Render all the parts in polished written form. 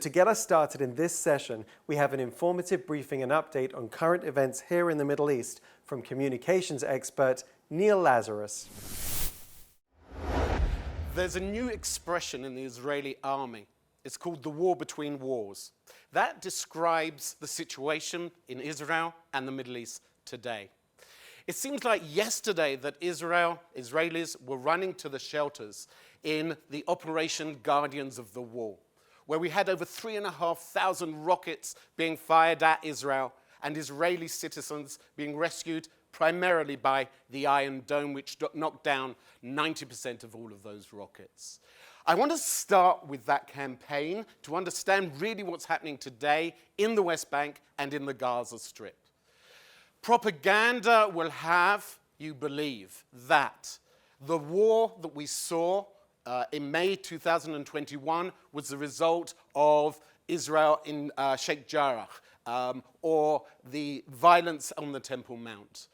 To get us started in this session, we have an informative briefing and update on current events here in the Middle East from communications expert Niel Lazarus. There's a new expression in the Israeli army. It's called the war between wars. That describes the situation in Israel and the Middle East today. It seems like yesterday that Israelis were running to the shelters in the Operation Guardians of the Wall, where we had over 3,500 rockets being fired at Israel and Israeli citizens being rescued primarily by the Iron Dome, which knocked down 90% of all of those rockets. I want to start with that campaign to understand really what's happening today in the West Bank and in the Gaza Strip. Propaganda will have you believe that the war that we saw in May 2021 was the result of Israel in Sheikh Jarrah or the violence on the Temple Mount.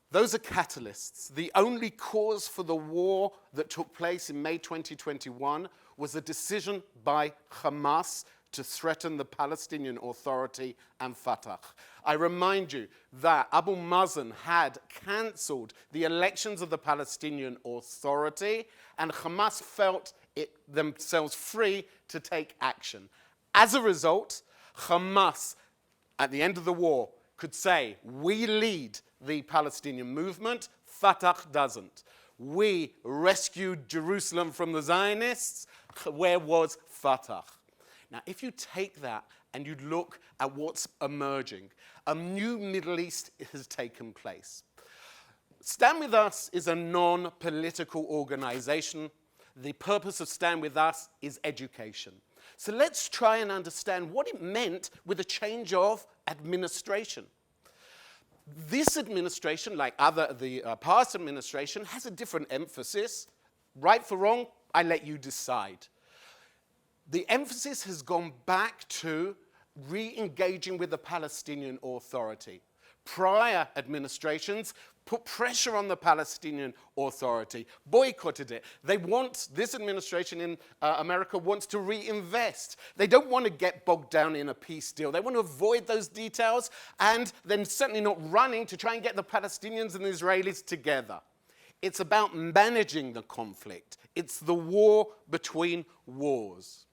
Those are catalysts. The only cause for the war that took place in May 2021 was a decision by Hamas to threaten the Palestinian Authority and Fatah. I remind you that Abu Mazen had cancelled the elections of the Palestinian Authority, and Hamas felt themselves free to take action. As a result, Hamas, at the end of the war, could say, we lead the Palestinian movement, Fatah doesn't. We rescued Jerusalem from the Zionists. Where was Fatah? Now, if you take that and you look at what's emerging, a new Middle East has taken place. Stand With Us is a non-political organization. The purpose of Stand With Us is education. So let's try and understand what it meant with a change of administration. This administration, like the past administration, has a different emphasis. Right for wrong, I let you decide. The emphasis has gone back to re-engaging with the Palestinian Authority. Prior administrations put pressure on the Palestinian Authority, boycotted it. This administration in America wants to reinvest. They don't want to get bogged down in a peace deal. They want to avoid those details and then certainly not running to try and get the Palestinians and the Israelis together. It's about managing the conflict. It's the war between wars.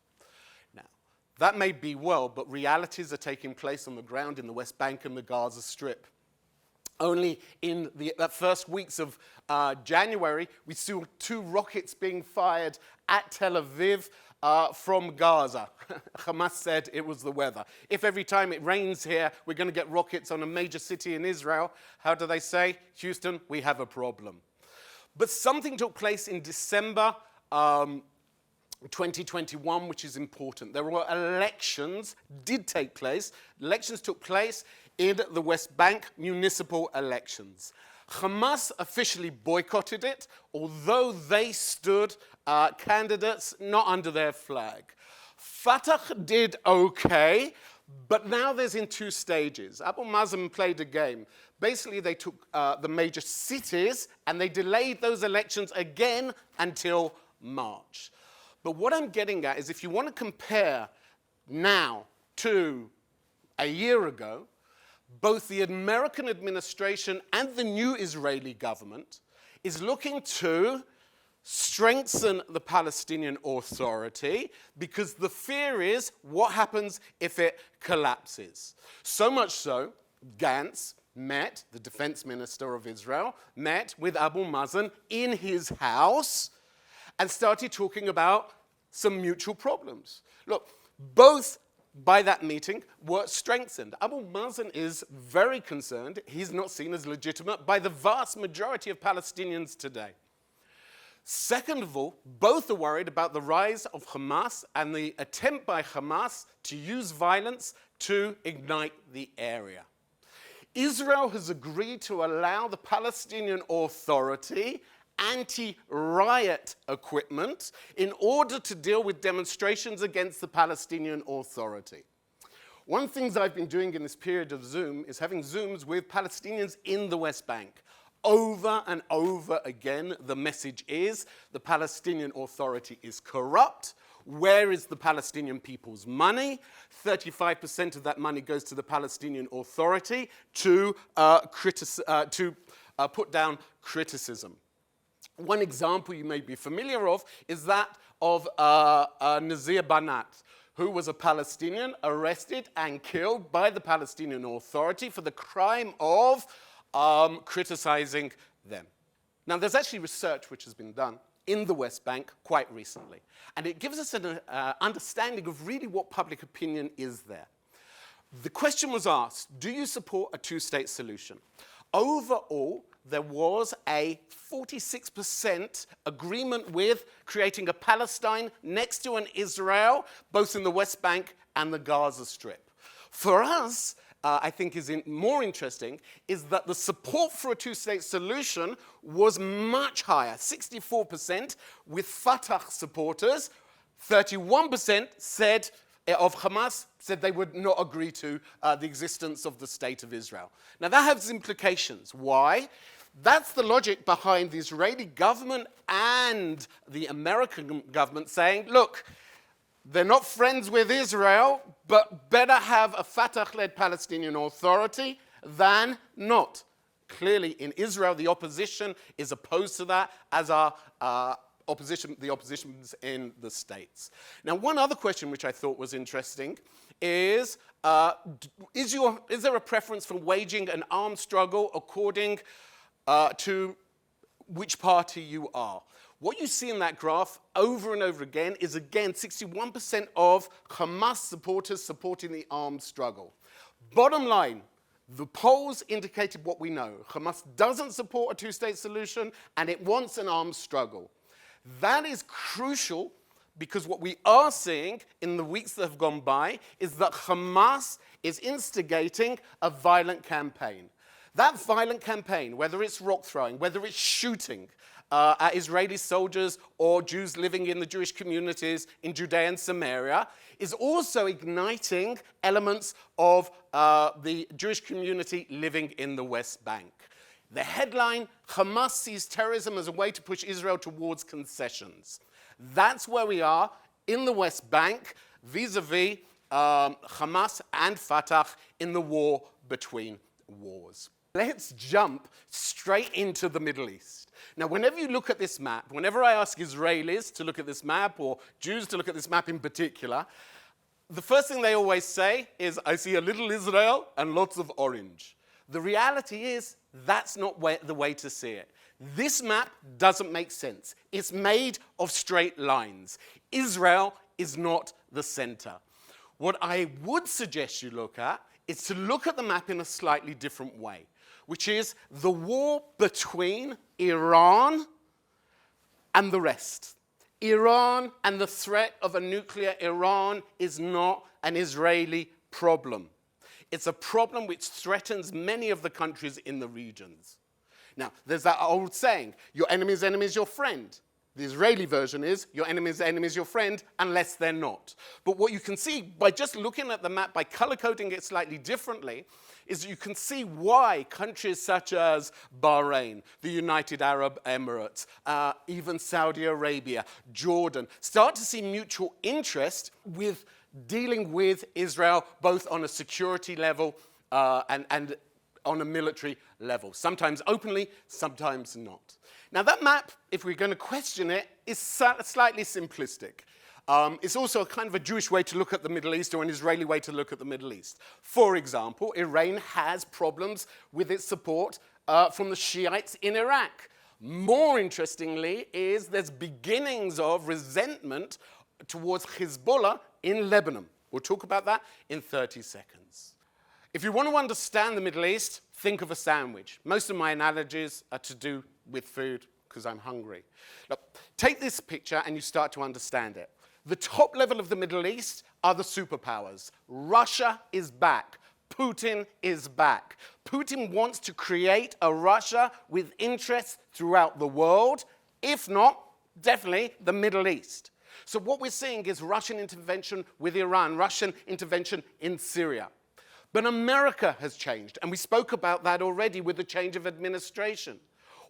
That may be well, but realities are taking place on the ground in the West Bank and the Gaza Strip. Only in the first weeks of January, we saw 2 rockets being fired at Tel Aviv from Gaza. Hamas said it was the weather. If every time it rains here, we're going to get rockets on a major city in Israel, how do they say? Houston, we have a problem. But something took place in December 2021, which is important. There were elections, Elections took place in the West Bank, municipal elections. Hamas officially boycotted it, although they stood candidates not under their flag. Fatah did okay, but now there's in 2 stages. Abu Mazen played a game. Basically, they took the major cities and they delayed those elections again until March. But what I'm getting at is if you want to compare now to a year ago, both the American administration and the new Israeli government is looking to strengthen the Palestinian Authority because the fear is what happens if it collapses. So much so, Gantz met, the defense minister of Israel, met with Abu Mazen in his house and started talking about some mutual problems. Look, both by that meeting were strengthened. Abu Mazen is very concerned, he's not seen as legitimate by the vast majority of Palestinians today. Second of all, both are worried about the rise of Hamas and the attempt by Hamas to use violence to ignite the area. Israel has agreed to allow the Palestinian Authority anti-riot equipment in order to deal with demonstrations against the Palestinian Authority. One of the things I've been doing in this period of Zoom is having Zooms with Palestinians in the West Bank. Over and over again, the message is the Palestinian Authority is corrupt. where is the Palestinian people's money? 35% of that money goes to the Palestinian Authority to put down criticism. One example you may be familiar of is that of Nazir Banat, who was a Palestinian arrested and killed by the Palestinian Authority for the crime of criticizing them. Now, there's actually research which has been done in the West Bank quite recently, and it gives us an understanding of really what public opinion is there. The question was asked, do you support a two-state solution? Overall, there was a 46% agreement with creating a Palestine next to an Israel, both in the West Bank and the Gaza Strip. For us, I think is more interesting, is that the support for a two-state solution was much higher, 64%, with Fatah supporters. 31% said of Hamas said they would not agree to the existence of the State of Israel. Now that has implications. Why? That's the logic behind the Israeli government and the American government saying, look, they're not friends with Israel, but better have a Fatah-led Palestinian Authority than not. Clearly, in Israel, the opposition is opposed to that, as are the oppositions in the States. Now, one other question which I thought was interesting is there a preference for waging an armed struggle according to which party you are? What you see in that graph over and over again is, again, 61% of Hamas supporters supporting the armed struggle. Bottom line, the polls indicated what we know. Hamas doesn't support a two-state solution, and it wants an armed struggle. That is crucial because what we are seeing in the weeks that have gone by is that Hamas is instigating a violent campaign. That violent campaign, whether it's rock throwing, whether it's shooting, at Israeli soldiers or Jews living in the Jewish communities in Judea and Samaria, is also igniting elements of the Jewish community living in the West Bank. The headline, Hamas sees terrorism as a way to push Israel towards concessions. That's where we are in the West Bank vis-a-vis Hamas and Fatah in the war between wars. Let's jump straight into the Middle East. Now, whenever you look at this map, whenever I ask Israelis to look at this map, or Jews to look at this map in particular, the first thing they always say is, I see a little Israel and lots of orange. The reality is, that's not the way to see it. This map doesn't make sense. It's made of straight lines. Israel is not the center. What I would suggest you look at is to look at the map in a slightly different way, which is the war between Iran and the rest. Iran and the threat of a nuclear Iran is not an Israeli problem. It's a problem which threatens many of the countries in the regions. Now, there's that old saying, your enemy's enemy is your friend. The Israeli version is, your enemy's enemy is your friend, unless they're not. But what you can see by just looking at the map, by color-coding it slightly differently, is you can see why countries such as Bahrain, the United Arab Emirates, even Saudi Arabia, Jordan, start to see mutual interest with dealing with Israel, both on a security level and on a military level. Sometimes openly, sometimes not. Now that map, if we're going to question it, is slightly simplistic. It's also a kind of a Jewish way to look at the Middle East or an Israeli way to look at the Middle East. For example, Iran has problems with its support from the Shiites in Iraq. More interestingly is there's beginnings of resentment towards Hezbollah in Lebanon. We'll talk about that in 30 seconds. If you want to understand the Middle East, think of a sandwich. Most of my analogies are to do with food because I'm hungry. Look, take this picture and you start to understand it. The top level of the Middle East are the superpowers. Russia is back. Putin is back. Putin wants to create a Russia with interests throughout the world, if not, definitely the Middle East. So what we're seeing is Russian intervention with Iran, Russian intervention in Syria. But America has changed, and we spoke about that already with the change of administration.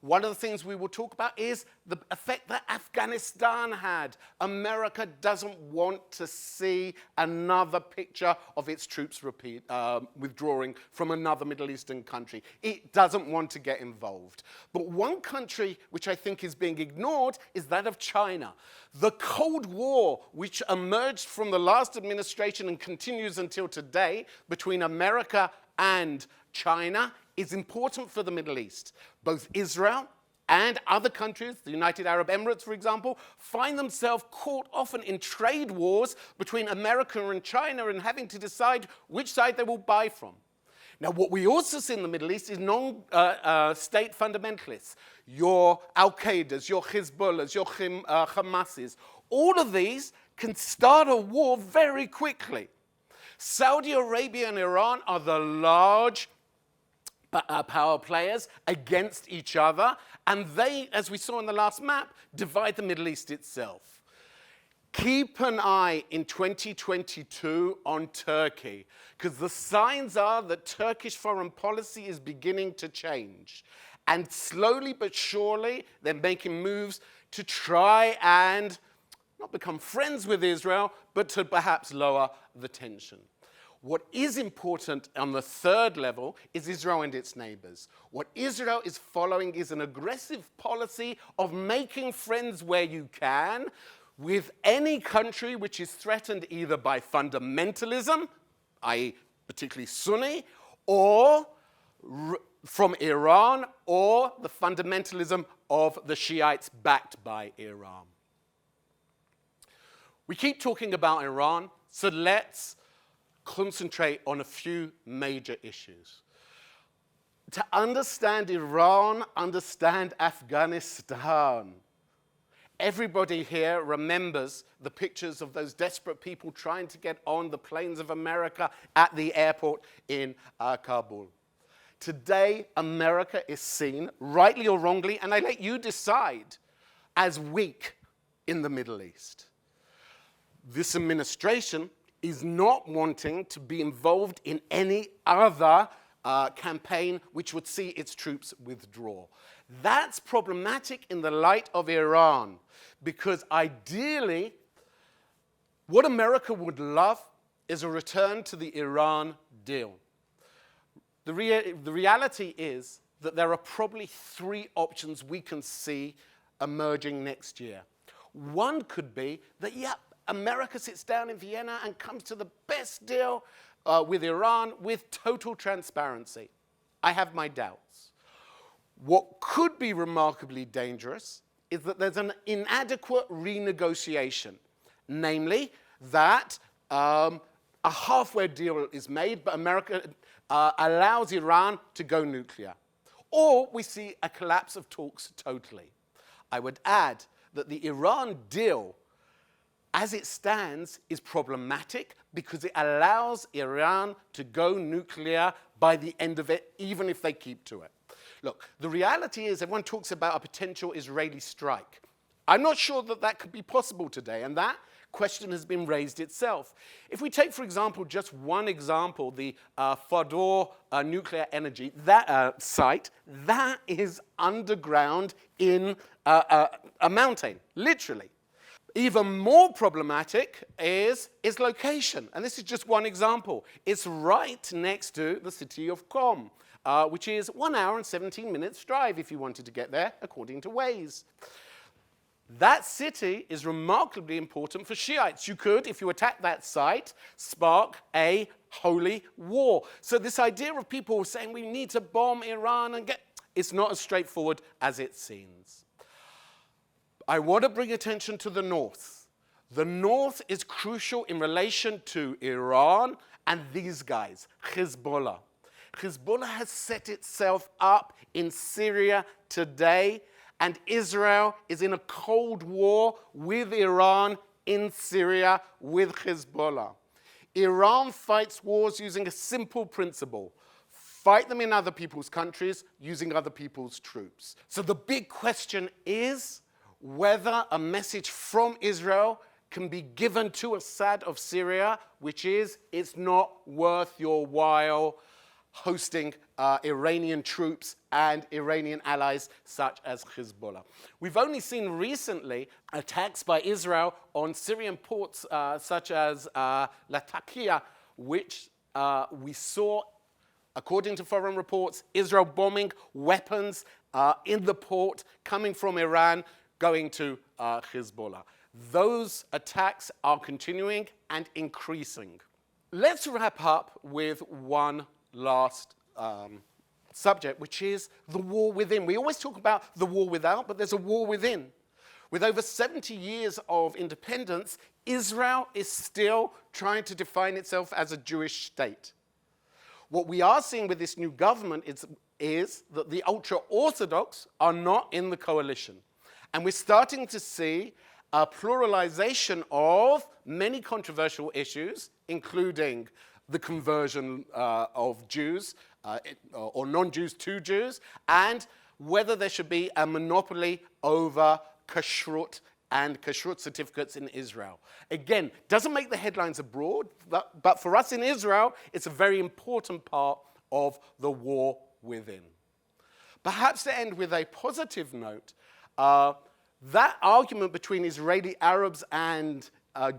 One of the things we will talk about is the effect that Afghanistan had. America doesn't want to see another picture of its troops withdrawing from another Middle Eastern country. It doesn't want to get involved. But one country which I think is being ignored is that of China. The Cold War, which emerged from the last administration and continues until today between America and China, is important for the Middle East. Both Israel and other countries, the United Arab Emirates, for example, find themselves caught often in trade wars between America and China and having to decide which side they will buy from. Now, what we also see in the Middle East is non-state fundamentalists. Your Al-Qaedas, your Hezbollahs, your Hamases. All of these can start a war very quickly. Saudi Arabia and Iran are the large power players against each other, and they, as we saw in the last map, divide the Middle East itself. Keep an eye in 2022 on Turkey, because the signs are that Turkish foreign policy is beginning to change. And slowly but surely, they're making moves to try and not become friends with Israel, but to perhaps lower the tension. What is important on the third level is Israel and its neighbors. What Israel is following is an aggressive policy of making friends where you can with any country which is threatened either by fundamentalism, i.e. particularly Sunni, or from Iran, or the fundamentalism of the Shiites backed by Iran. We keep talking about Iran, so let's concentrate on a few major issues. To understand Iran, understand Afghanistan. Everybody here remembers the pictures of those desperate people trying to get on the planes of America at the airport in Kabul. Today, America is seen, rightly or wrongly, and I let you decide, as weak in the Middle East. This administration is not wanting to be involved in any other campaign which would see its troops withdraw. That's problematic in the light of Iran, because ideally, what America would love is a return to the Iran deal. The reality is that there are probably three options we can see emerging next year. One could be that, America sits down in Vienna and comes to the best deal with Iran with total transparency. I have my doubts. What could be remarkably dangerous is that there's an inadequate renegotiation, namely that a halfway deal is made, but America allows Iran to go nuclear. Or we see a collapse of talks totally. I would add that the Iran deal, as it stands, is problematic because it allows Iran to go nuclear by the end of it, even if they keep to it. Look, the reality is everyone talks about a potential Israeli strike. I'm not sure that that could be possible today, and that question has been raised itself. If we take, for example, just one example, the Fordow nuclear energy site, that is underground in a mountain, literally. Even more problematic is its location, and this is just one example. It's right next to the city of Qom, which is 1 hour and 17 minutes drive if you wanted to get there, according to Waze. That city is remarkably important for Shiites. You could, if you attack that site, spark a holy war. So this idea of people saying we need to bomb Iran and it's not as straightforward as it seems. I want to bring attention to the north. The north is crucial in relation to Iran and these guys, Hezbollah. Hezbollah has set itself up in Syria today, and Israel is in a cold war with Iran in Syria with Hezbollah. Iran fights wars using a simple principle: fight them in other people's countries using other people's troops. So the big question is whether a message from Israel can be given to Assad of Syria, which is, it's not worth your while hosting Iranian troops and Iranian allies such as Hezbollah. We've only seen recently attacks by Israel on Syrian ports such as Latakia, which we saw, according to foreign reports, Israel bombing weapons in the port coming from Iran going to Hezbollah. Those attacks are continuing and increasing. Let's wrap up with one last subject, which is the war within. We always talk about the war without, but there's a war within. With over 70 years of independence, Israel is still trying to define itself as a Jewish state. What we are seeing with this new government is that the ultra-Orthodox are not in the coalition. And we're starting to see a pluralization of many controversial issues, including the conversion of Jews or non-Jews to Jews, and whether there should be a monopoly over kashrut and kashrut certificates in Israel. Again, doesn't make the headlines abroad, but for us in Israel, it's a very important part of the war within. Perhaps to end with a positive note, that argument between Israeli Arabs and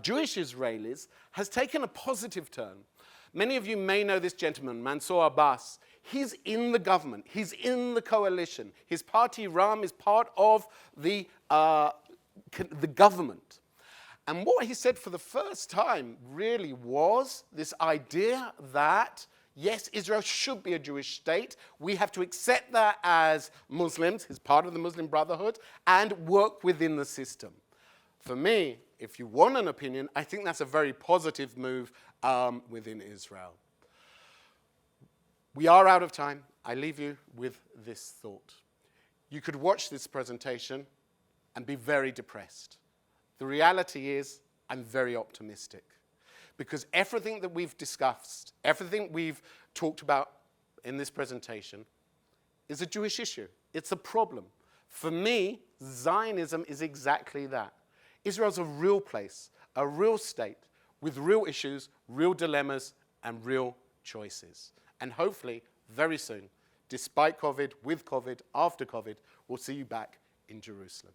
Jewish Israelis has taken a positive turn. Many of you may know this gentleman, Mansour Abbas. He's in the government. He's in the coalition. His party, Ram, is part of the government. And what he said for the first time really was this idea that, yes, Israel should be a Jewish state. We have to accept that as Muslims, as part of the Muslim Brotherhood, and work within the system. For me, if you want an opinion, I think that's a very positive move within Israel. We are out of time. I leave you with this thought. You could watch this presentation and be very depressed. The reality is, I'm very optimistic. Because everything that we've discussed, everything we've talked about in this presentation is a Jewish issue. It's a problem. For me, Zionism is exactly that. Israel's a real place, a real state, with real issues, real dilemmas, and real choices. And hopefully, very soon, despite COVID, with COVID, after COVID, we'll see you back in Jerusalem.